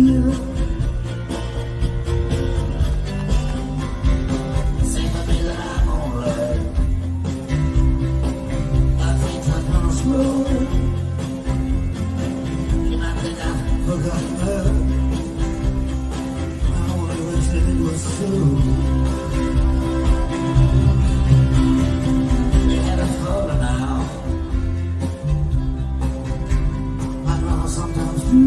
feel. Say for me that I'm alright. I think I'm gonna slow. You might think I've forgotten her. I only wish that it was true. They had a photo now. My mama sometimes do.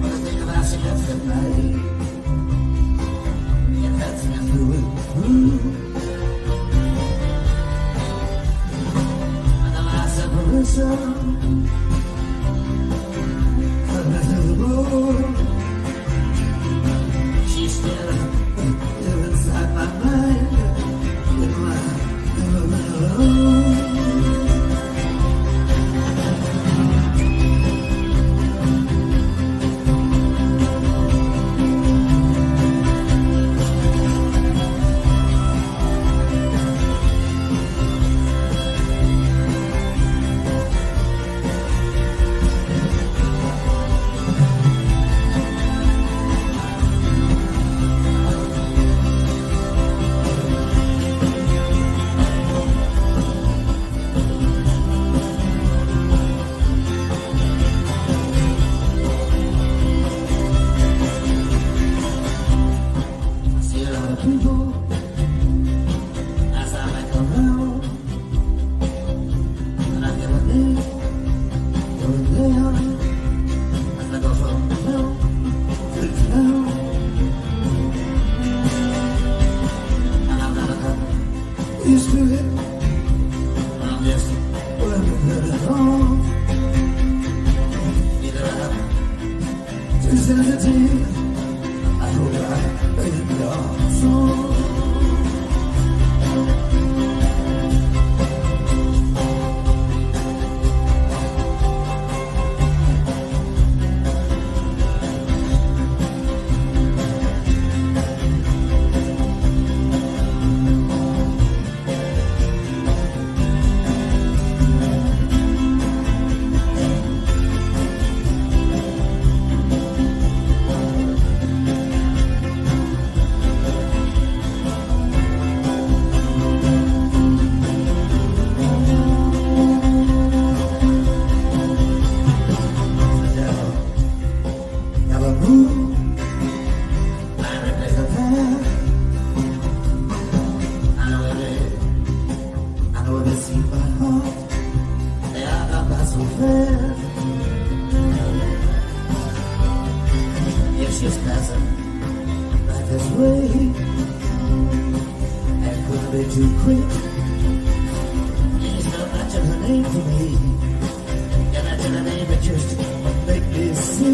But the thing about she left at night, it hurts me through and through. And the last separation, cut me through the road. She's still inside my mind, in my alone. People, as I make around, and I get a name, going down, as I go from town to town, and I'm not used to it, I'm just learning that it's wrong. Either I'm too sensitive, I hope I ain't your song. It's just passing right this way, and couldn't be too quick. It's not mention her name to me. You mention her name, it just make me sick.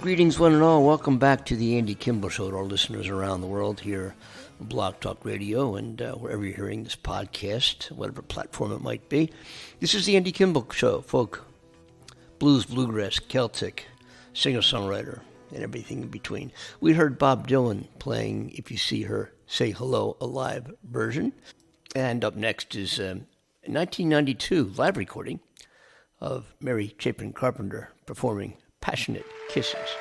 Greetings, one and all. Welcome back to the Andy Kimbel Show to our listeners around the world here on Blog Talk Radio and wherever you're hearing this podcast, whatever platform it might be. This is the Andy Kimbel Show, folk, blues, bluegrass, Celtic, singer-songwriter, and everything in between. We heard Bob Dylan playing If You See Her, Say Hello, a live version. And up next is a 1992 live recording of Mary Chapin Carpenter performing Passionate Kisses.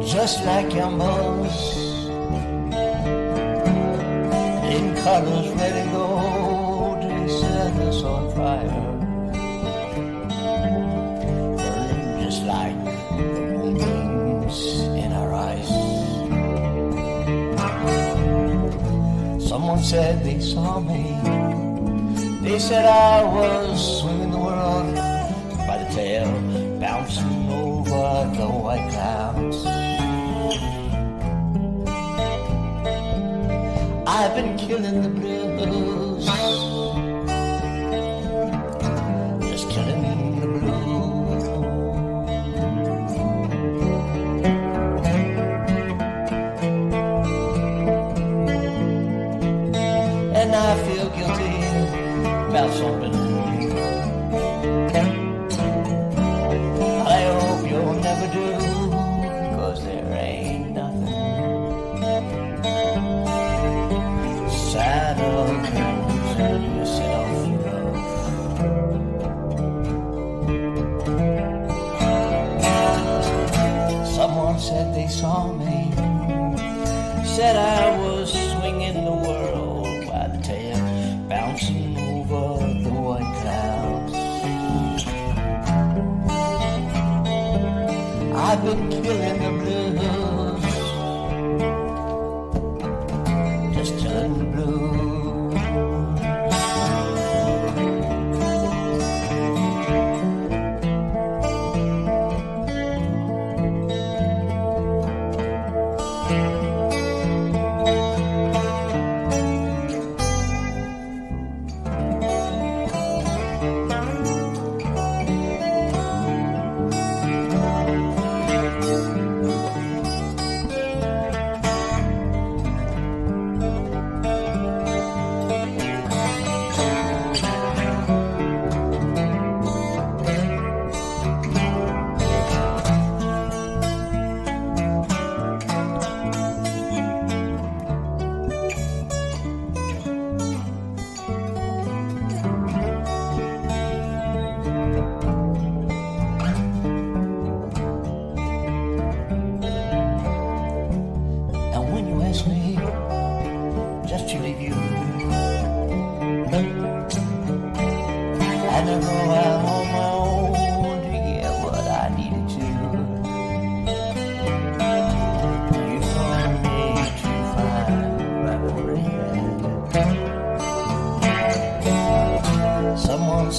just like Kimbel's, in colors red and gold. They set us on fire, burning just like the moonbeams in our eyes. Someone said they saw me. They said I was swinging the world by the tail, bouncing over the white clouds. I've been killing the blues, just killing the blues. And I feel guilty about something. I hope you'll never do, 'cause there ain't nothing sadder than losing yourself, you know. Someone said they saw me, said I was swinging the world by the tail, bouncing over the white clouds. I've been killing the blues, just killing the blues.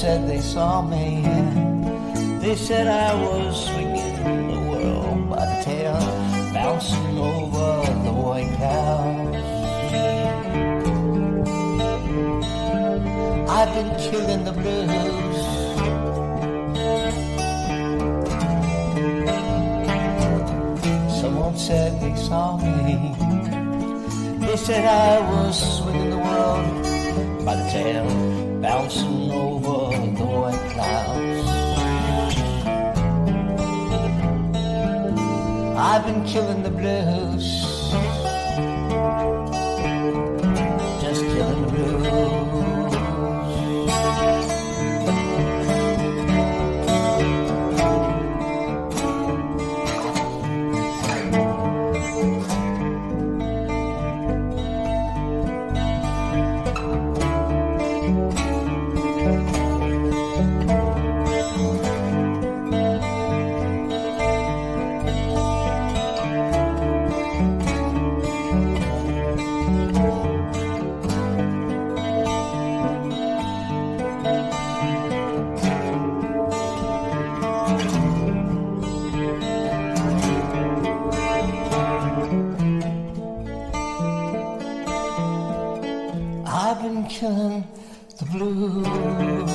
Said they saw me. They said I was swinging the world by the tail, bouncing over the white clouds. I've been killing the blues, someone said they saw me. They said I was swinging the world by the tail, bouncing over the white clouds. I've been killing the blues, just killing the blues. I've been killing the blues.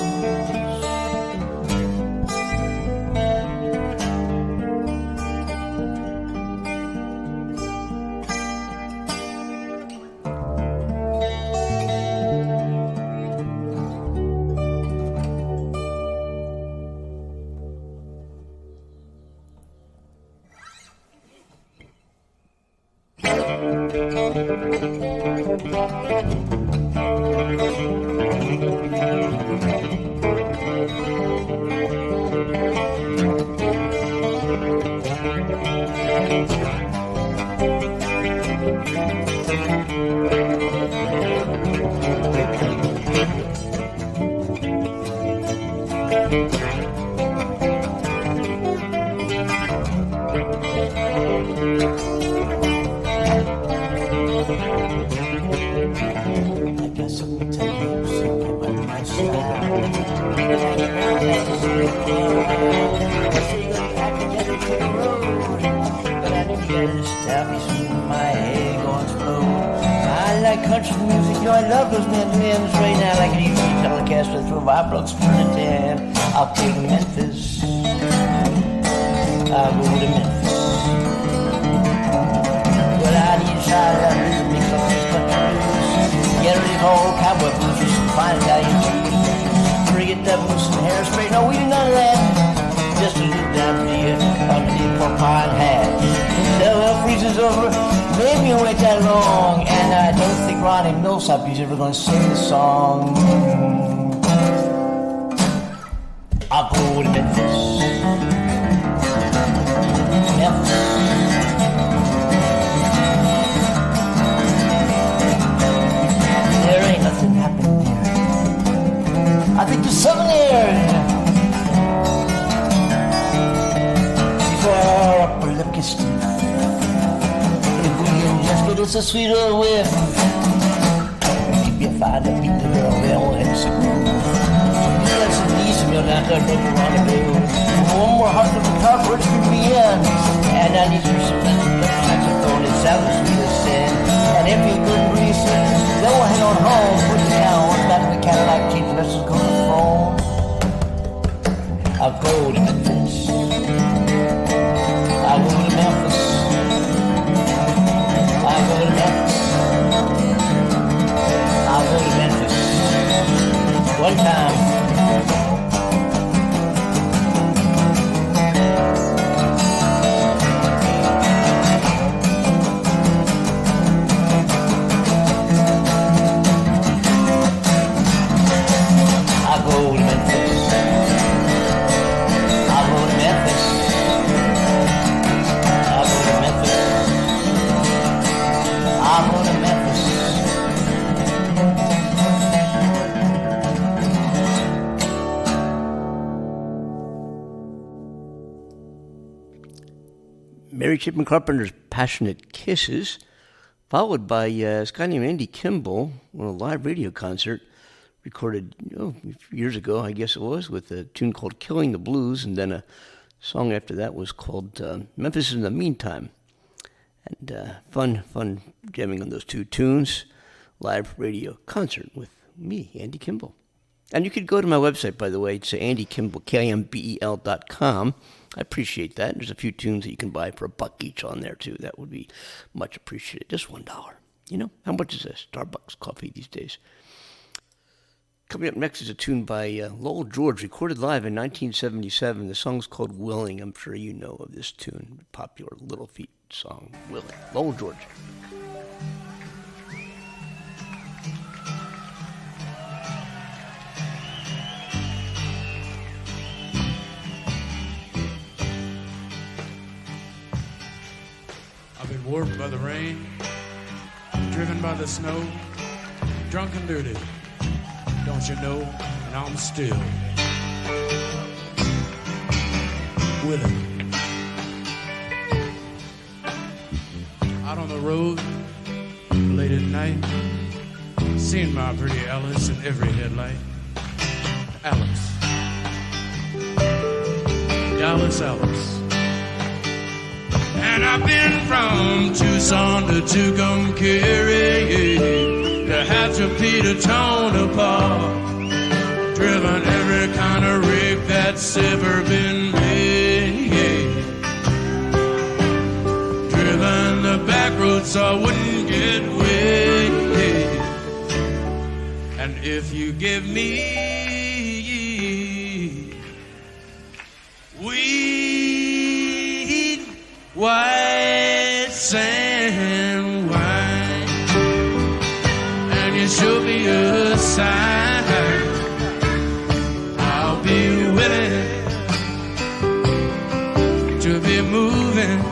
Country music, you know, I love those mandolins right now. Like an evening telecast with a vibrant spirit and I'll go to Memphis. I'll go to Memphis. Well, I need a shot of that music mix on these country blues. Get rid of all cowboy blues with some fine Italian cheese. Forget that with some hairspray. No, we do none of that. Just a little down to you underneath pork pie and hat. The hell freezes over. Maybe you wait that long, and I don't think Ronnie Millsap is ever going to sing the song. I'll go to Memphis. Memphis. There ain't nothing happening there. I think there's something there. Before our upper lip gets stiff, it's a sweet old whiff. Keep you fine to beat the girl, they all had some groove. You got some decent meal down there, don't you want to do? One more heart of the top, where it could be in. And I need you some saxophone, it sounds sweet as sin. And if you couldn't reason, go ahead on home, put the cow on the back of the Cadillac, keep the rest of the phone. I'll go to Memphis. I'll go to Memphis. I'll go to Memphis. I'll go to Memphis. One time. I'll go to Memphis. I'll go to Memphis. I'll go to Memphis. I'll go to Memphis. Mary Chapin Carpenter's Passionate Kisses, followed by this guy named Andy Kimbel on a live radio concert recorded a few years ago, I guess it was, with a tune called Killing the Blues, and then a song after that was called Memphis in the Meantime. And fun jamming on those two tunes, live radio concert with me, Andy Kimbel. And you could go to my website, by the way. It's andykimbel.com. I appreciate that. There's a few tunes that you can buy for $1 each on there, too. That would be much appreciated. Just $1. You know, how much is a Starbucks coffee these days? Coming up next is a tune by Lowell George, recorded live in 1977. The song's called Willing. I'm sure you know of this tune. Popular Little Feat song, Willing. Lowell George. I've been warped by the rain, driven by the snow, drunk and dirty, don't you know? And I'm still willing. Out on the road, late at night, seeing my pretty Alice in every headlight. Alice, Dallas Alice. And I've been from Tucson to Tucumcari, to Hatchapee to Tonopah, driven every kind of rig that's ever been made, driven the back roads so I wouldn't get wet. And if you give me weed, white sand wine, and you show me a sign, I'll be willing to be moving.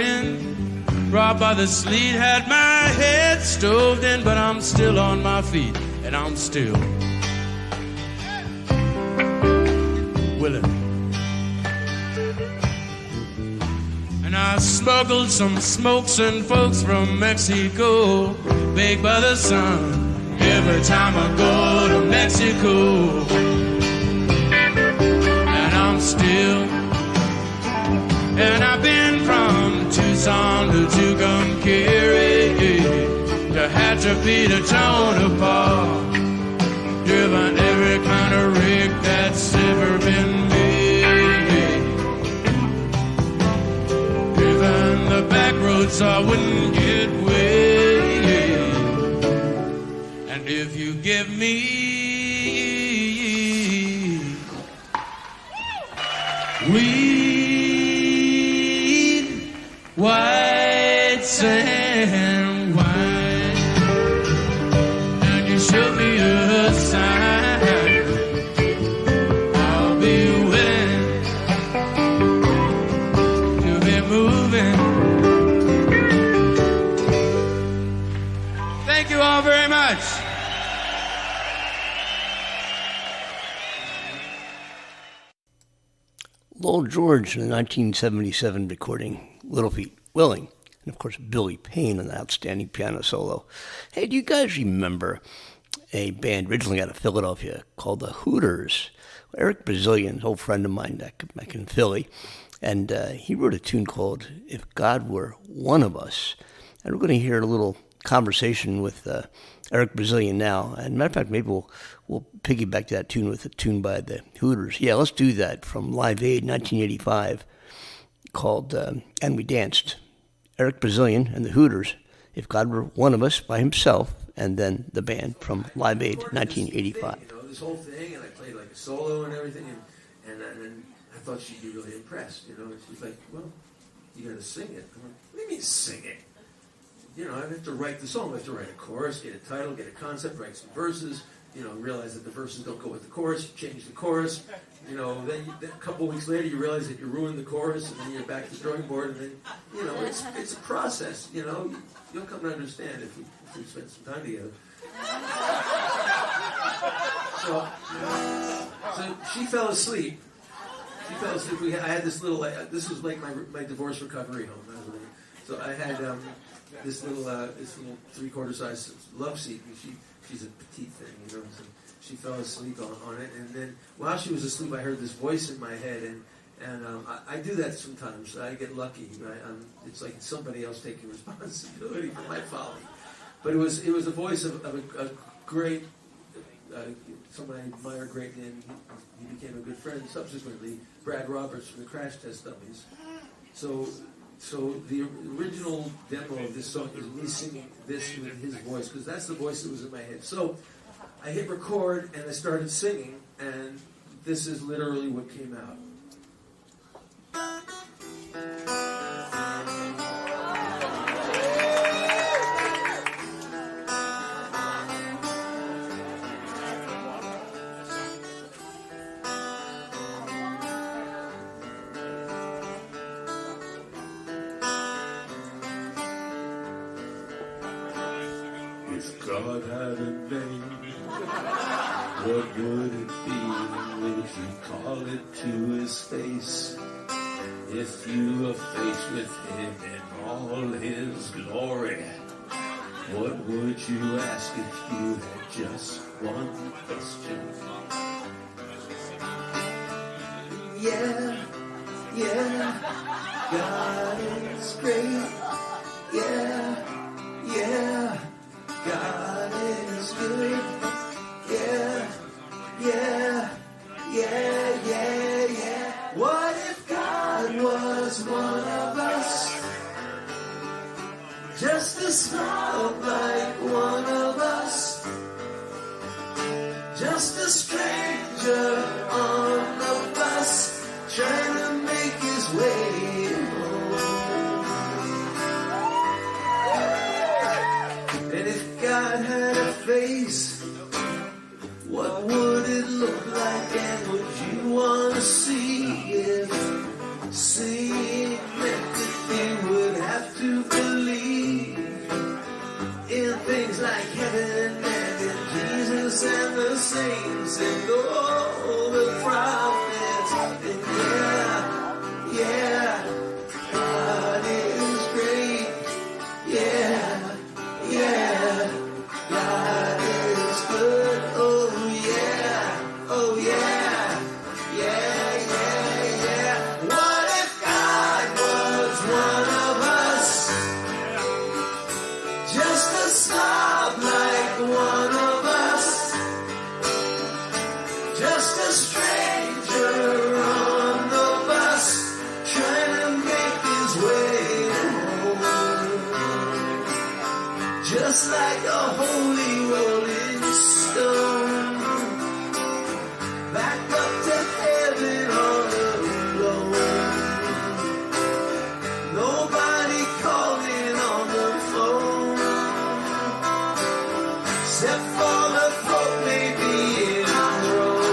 wind, robbed by the sleet, had my head stoved in, but I'm still on my feet, and I'm still willing. And I smuggled some smokes and folks from Mexico, baked by the sun, every time I go to Mexico. And I'm still, and I've been from Tucson to Tucumcari, to Hatchapee to Tonopah, driven every kind of rig that's ever been made, driven the back roads so I wouldn't get way. And if you give me weed, white sand wine, and you show me a sign, I'll be willing to be moving. Thank you all very much. Lowell George in the 1977 recording, Little Feat Willing, and of course Billy Payne, an outstanding piano solo. Hey, do you guys remember a band originally out of Philadelphia called the Hooters? Eric Brazilian, an old friend of mine back in Philly, and he wrote a tune called If God Were One of Us. And we're going to hear a little conversation with Eric Brazilian now. And matter of fact, maybe we'll piggyback to that tune with a tune by the Hooters. Yeah, let's do that from Live Aid 1985 called And We Danced. Eric Brazilian and the Hooters, If God Were One of Us by himself, and then the band from Live Aid 1985. You know, this whole thing, and I played like a solo and everything, and I thought she'd be really impressed, you know. And she's like, well, you got to sing it. I'm like, what do you mean sing it? You know, I have to write the song. I have to write a chorus, get a title, get a concept, write some verses, you know, realize that the verses don't go with the chorus, you change the chorus, you know, then a couple of weeks later you realize that you ruined the chorus, and then you're back to the drawing board, and then, you know, it's a process, you know. You'll come to understand if we spend some time together. So she fell asleep. I had this little, this was like my divorce recovery home. So I had this little 3/4 size love seat, and she's a petite thing, you know. So she fell asleep on it, and then while she was asleep, I heard this voice in my head, and I do that sometimes. I get lucky. It's like somebody else taking responsibility for my folly. But it was a voice of a great, someone I admire greatly, and he became a good friend subsequently, Brad Roberts from the Crash Test Dummies. So the original demo of this song is me singing this with his voice, because that's the voice that was in my head. So I hit record, and I started singing, and this is literally what came out. If God had a name, what would it be? Would you call it to his face? If you were faced with him in all his glory, what would you ask if you had just one question? Yeah, God is great. Yeah, God is good. Yeah. What if God was one of us? Just a smile like one of us. Just a stranger on the bus, trying to make his way home. And if God had a face, what would it look like, and would you want to see if seeing meant that he would saints and all the prophets. And yeah, God is great. Yeah, God is good. Oh yeah. What if God was one of us? Just a slob like one of us. Just a stranger on the bus, trying to make his way home. Just like a holy rolling stone, back up to heaven all alone. Nobody calling on the phone, except for the Pope maybe in Rome.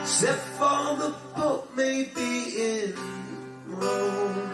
Except for the Pope may be in Rome.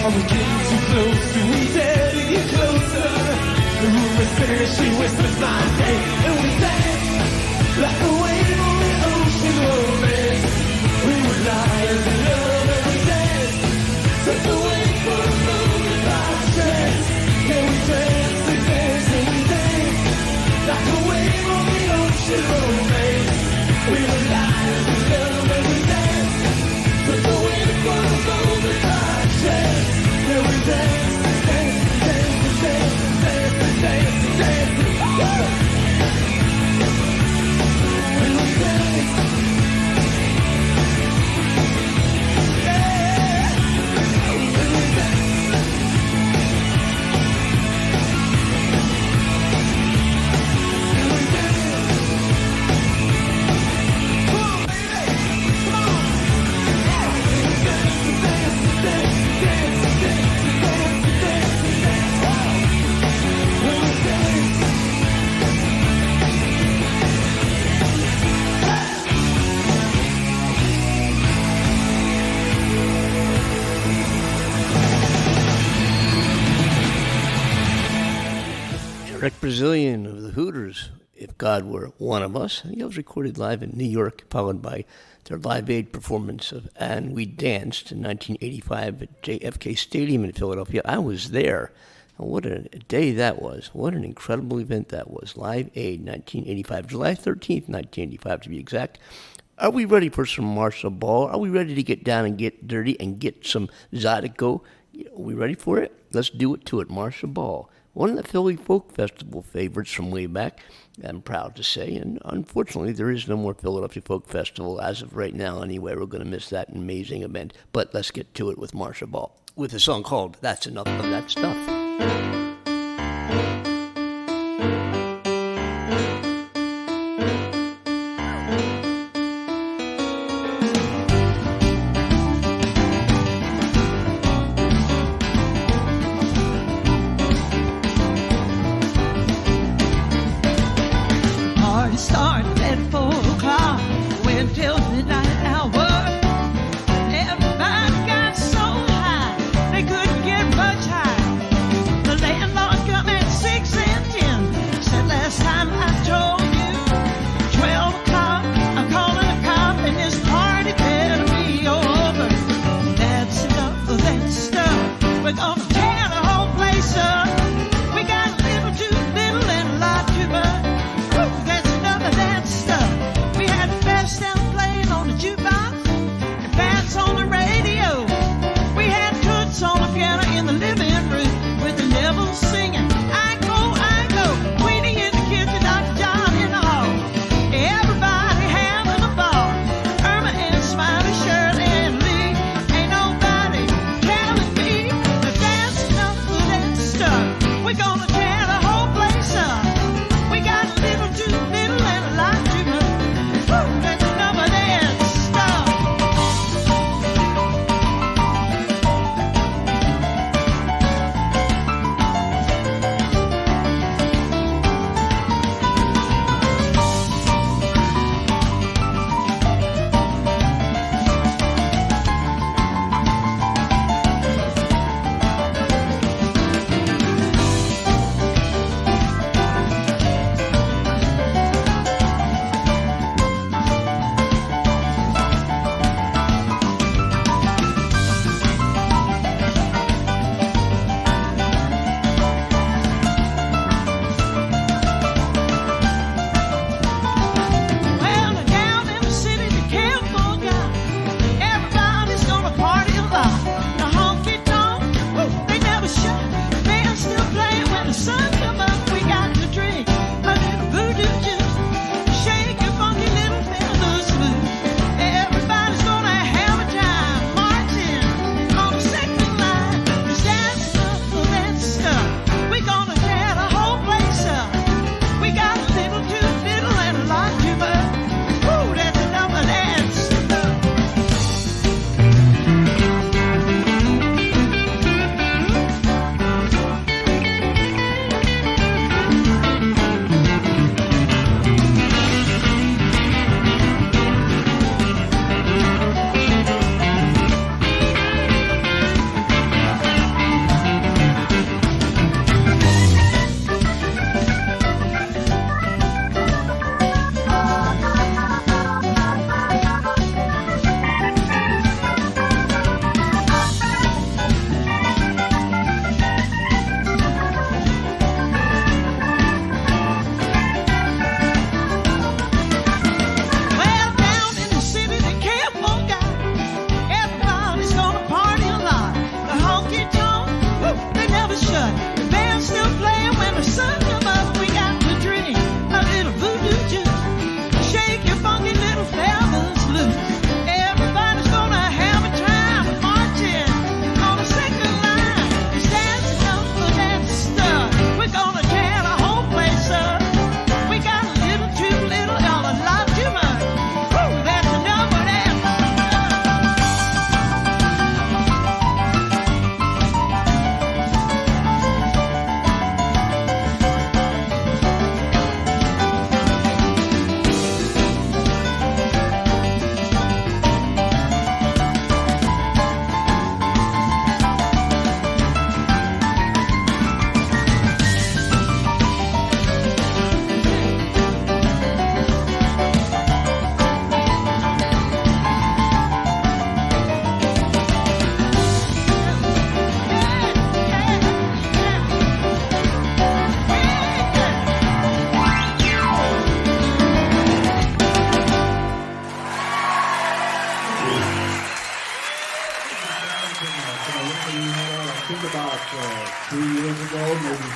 I was getting too close, too dare to get closer. The rumor says she whispers my name, and we danced like a wave on the ocean romance. We were liars in love, and we danced such a wait for a moment by chance. Yeah, we danced and danced and we danced like a wave on the ocean romance. We were liars in love, and we danced such a wait for a moment by chance. Yeah, we danced and danced and danced and danced and danced and danced and danced. We were dancing. Eric Brazilian of the Hooters, If God Were One of Us. I think that was recorded live in New York, followed by their Live Aid performance of And We Danced in 1985 at JFK Stadium in Philadelphia. I was there. And what a day that was. What an incredible event that was. Live Aid 1985, July 13th, 1985 to be exact. Are we ready for some Marcia Ball? Are we ready to get down and get dirty and get some Zydeco? Are we ready for it? Let's do it to it. Marcia Ball. One of the Philly Folk Festival favorites from way back, I'm proud to say, and unfortunately there is no more Philadelphia Folk Festival as of right now anyway. We're going to miss that amazing event, but let's get to it with Marcia Ball, with a song called That's Enough of That Stuff. Started at 4 o'clock, went till midnight hour. Everybody got so high, they couldn't get much higher. The land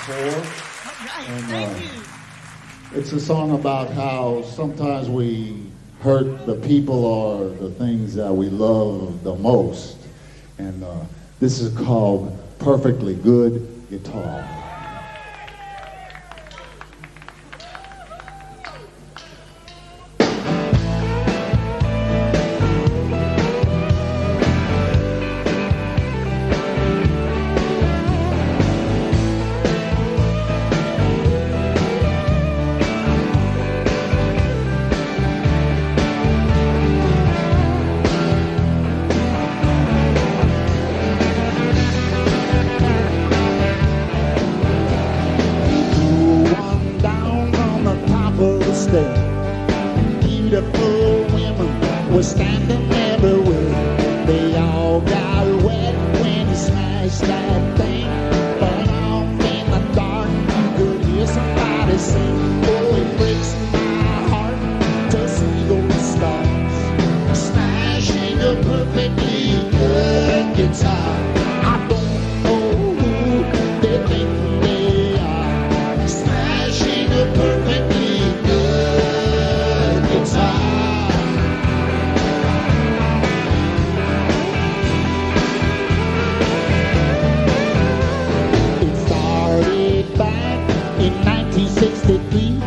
before. Right, And, thank you. It's a song about how sometimes we hurt the people or the things that we love the most. And this is called Perfectly Good Guitar. Beautiful women were standing everywhere. They all got wet when he smashed that thing. But off in the dark, you could hear somebody sing. Oh, it breaks my heart to see those stars smashing a perfectly good guitar. I don't know who they think they are, smashing a perfectly good guitar. It started back in 1963.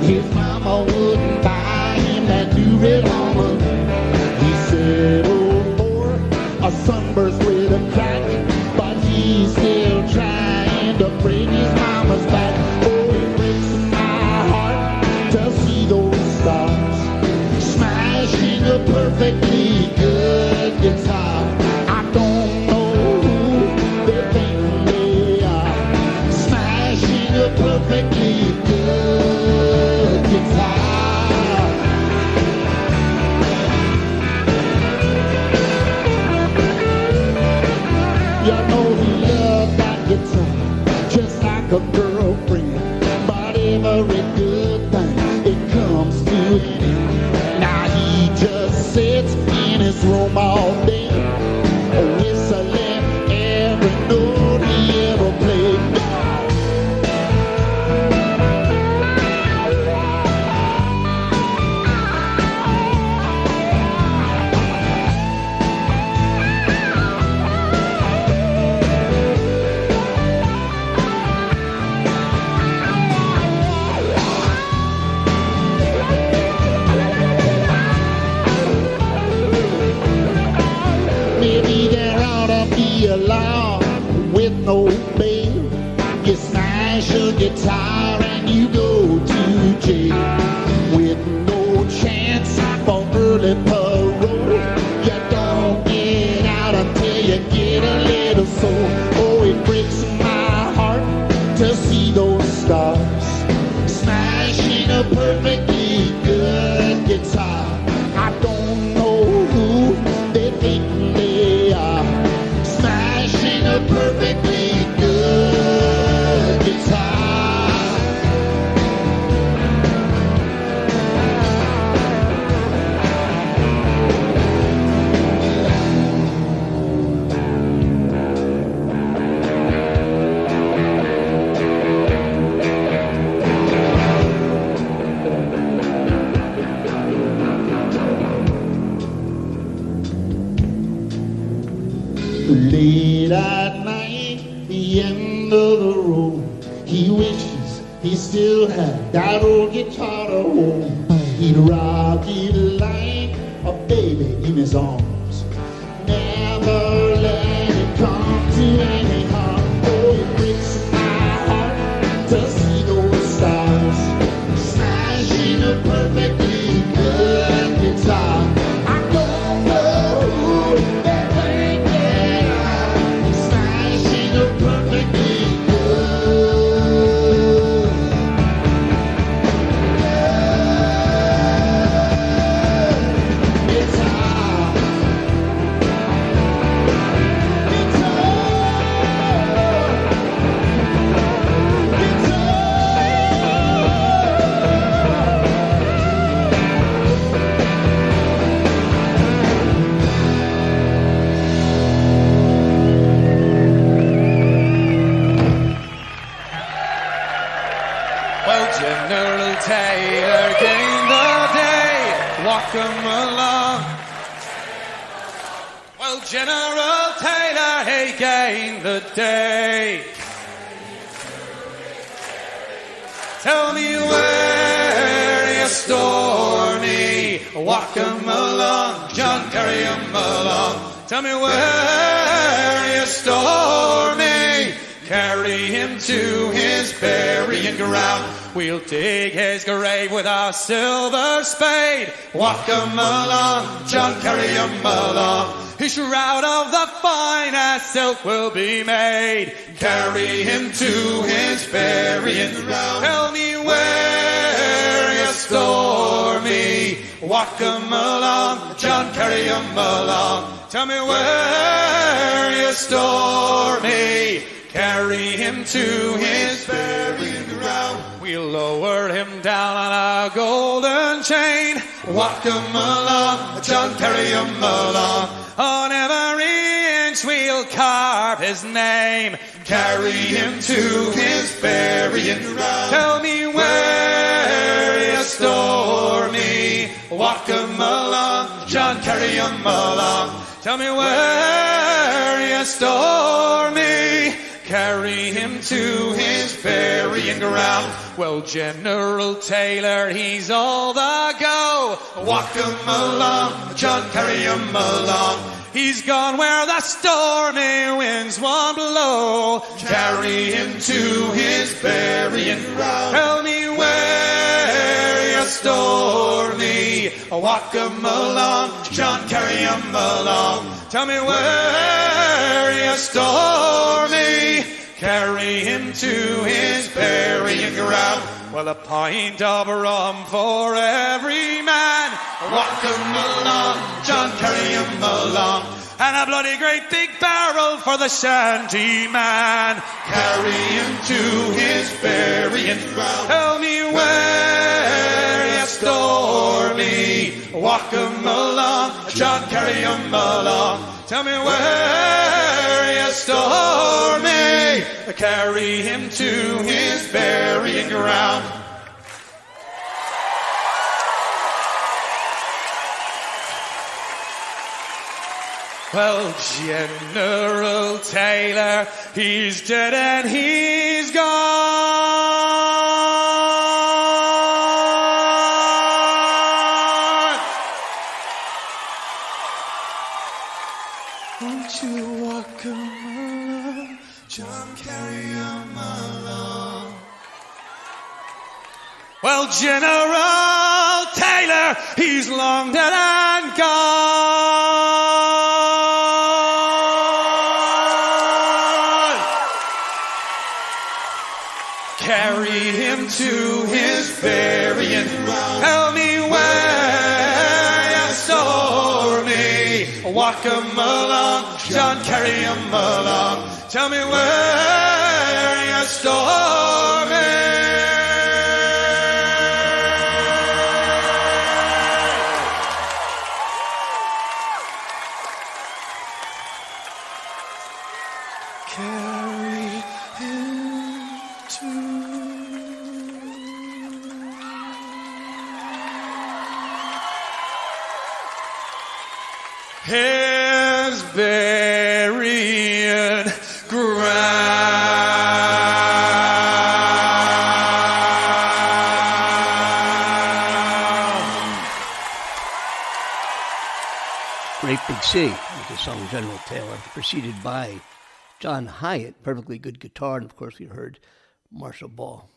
His mama wouldn't buy him that new red Hummer. He settled for a sunburst with a crack, but he's still trying to bring his mama's back. Oh, it breaks my heart to see those stars smashing a perfectly good guitar. I don't know who they think they are, smashing a perfectly good guitar. You know he loved that guitar just like a girlfriend, but every good thing, it comes to an end. Now he just sits in his room all day, whistling every note he ever played. Maybe there ought to be a law with no bail. You smash a guitar and you go to jail with no chance for early parole. You don't get out until you get a little soul. Oh, it breaks my heart to see those stars smashing a perfectly good guitar. I don't know who they think they are, smashing a perfectly good guitar. Late at night, the end of the road, he wishes he still had that old guitar to hold. He'd rock it like a baby in his arms, never let it come to any harm. Oh, it breaks my heart to see those stars smashing a perfectly good guitar. I don't know who they think they are, smashing a perfectly good guitar. Well, General Taylor gained the day. Walk 'em along. Well, General Taylor, he gained the day. Tell me where you store me. Walk 'em along, John, carry 'em along. Tell me where you store me. Carry him to his burying ground. We'll dig his grave with our silver spade. Walk 'em along, John, carry 'em along. His shroud of the finest silk will be made. Carry him to his burying ground. Tell me where you store me. Walk 'em along, John, carry 'em along. Tell me where you store me. Carry him to his burying ground. We'll lower him down on a golden chain. Walk him along, John, carry him along. On every inch we'll carve his name. Carry him to his burying ground. Tell me where you store me. Walk him along, John, carry him along. Tell me where you store me. Carry him to his burying ground. Well, General Taylor, he's all the go. Walk him along, John, carry him along. He's gone where the stormy winds won't blow. Carry him to his burying ground. Tell me where you store me. Walk him along, John, carry him along. Tell me where you store me. Carry him to his burying ground. Well, a pint of rum for every man. Walk him along, John, carry him along. And a bloody great big barrel for the shanty man. Carry him to his burying ground. Tell me where you store me. Walk him along, John, carry him along. Tell me where you store me. Carry him to his burying ground. Well, General Taylor, he's dead and he's gone. Won't you walk him along, John, carry him along. Well, General Taylor, he's long dead and gone. Carry him to his burying ground. Tell me where you store me. Walk him along, John, carry him along. Tell me where you store me. Carry him to his burying ground. Great Big Sea with the song General Taylor, preceded by John Hyatt, perfectly good guitar, and of course we heard Marshall Ball.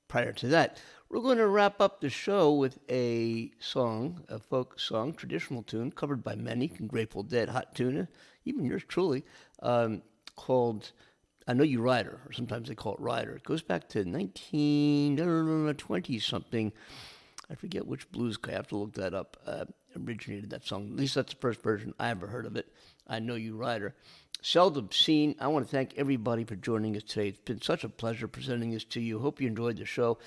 Prior to that, we're going to wrap up the show with a song, a folk song, traditional tune, covered by many, Grateful Dead, Hot Tuna, even yours truly, called I Know You Rider, or sometimes they call it Rider. It goes back to 1920-something. I forget which blues guy, I have to look that up, originated that song. At least that's the first version I ever heard of it, I Know You Rider. Seldom seen. I want to thank everybody for joining us today. It's been such a pleasure presenting this to you. Hope you enjoyed the show.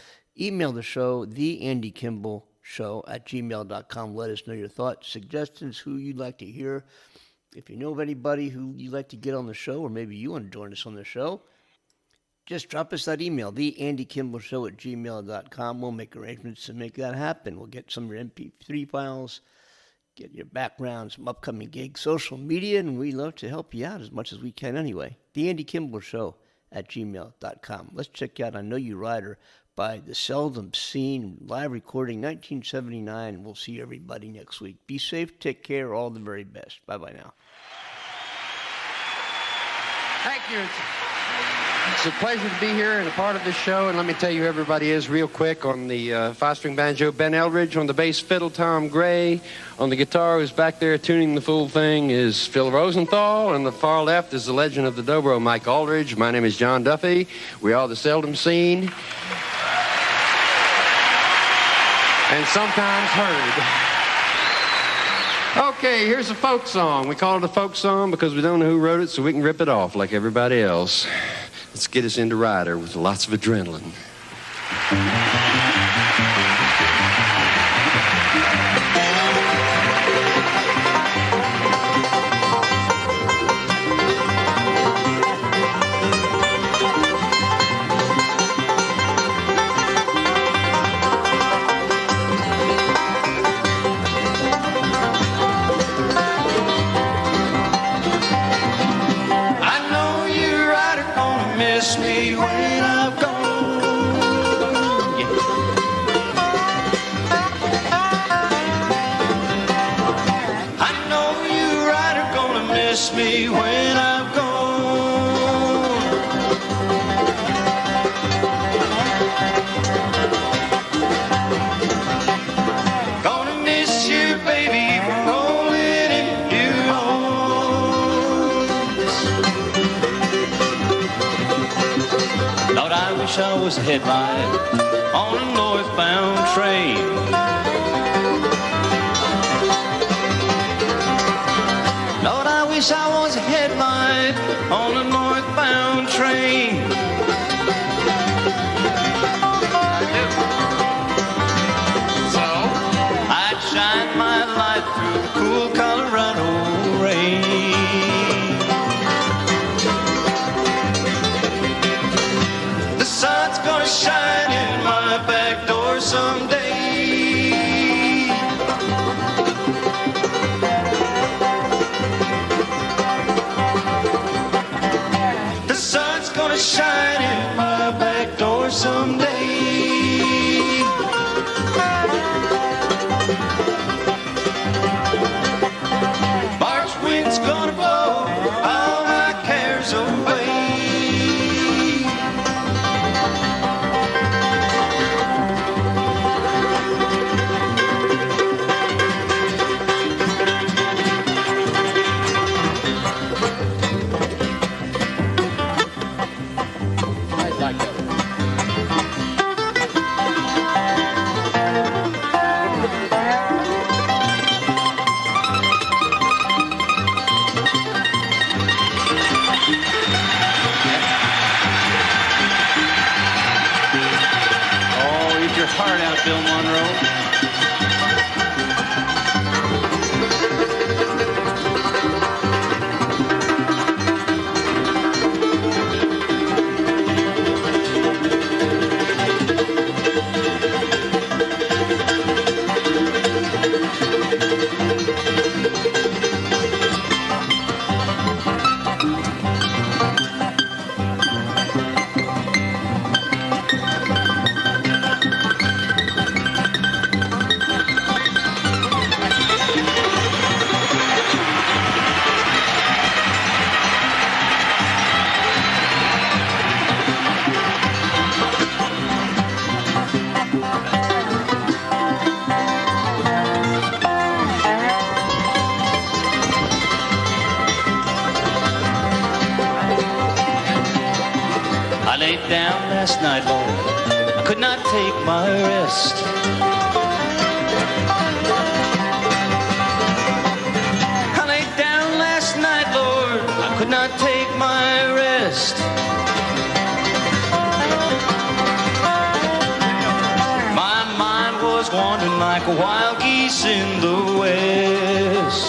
Email the show, theandykimbleshow@gmail.com. Let us know your thoughts, suggestions, who you'd like to hear. If you know of anybody who you'd like to get on the show, or maybe you want to join us on the show, just drop us that email, theandykimbelshow@gmail.com. We'll make arrangements to make that happen. We'll get some of your MP3 files, get your background, some upcoming gigs, social media, and we love to help you out as much as we can anyway. theandykimbelshow@gmail.com. Let's check out I Know You Rider by The Seldom Seen, live recording 1979. We'll see everybody next week. Be safe, take care, all the very best. Bye-bye now. Thank you. It's a pleasure to be here and a part of this show. And let me tell you who everybody is real quick. On the five-string banjo, Ben Eldridge. On the bass fiddle, Tom Gray. On the guitar, who's back there tuning the full thing, is Phil Rosenthal. On the far left is the legend of the dobro, Mike Aldridge. My name is John Duffy. We are The Seldom Seen. And sometimes heard. Okay, here's a folk song. We call it a folk song because we don't know who wrote it, so we can rip it off like everybody else. Let's get us into Rider with lots of adrenaline. Me when I'm gone. Gonna miss you, baby, rolling in your arms. Lord, I wish I was a headlight on a northbound train. Wish I was a headlight on a northbound train. So I'd shine my light through the cool Colorado rain. The sun's gonna shine in my back door someday. Shine in my back door someday. March wind's gonna blow all my cares away. Heart out, Bill Monroe. I laid down last night, Lord, I could not take my rest. I laid down last night, Lord, I could not take my rest. My mind was wandering like wild geese in the west.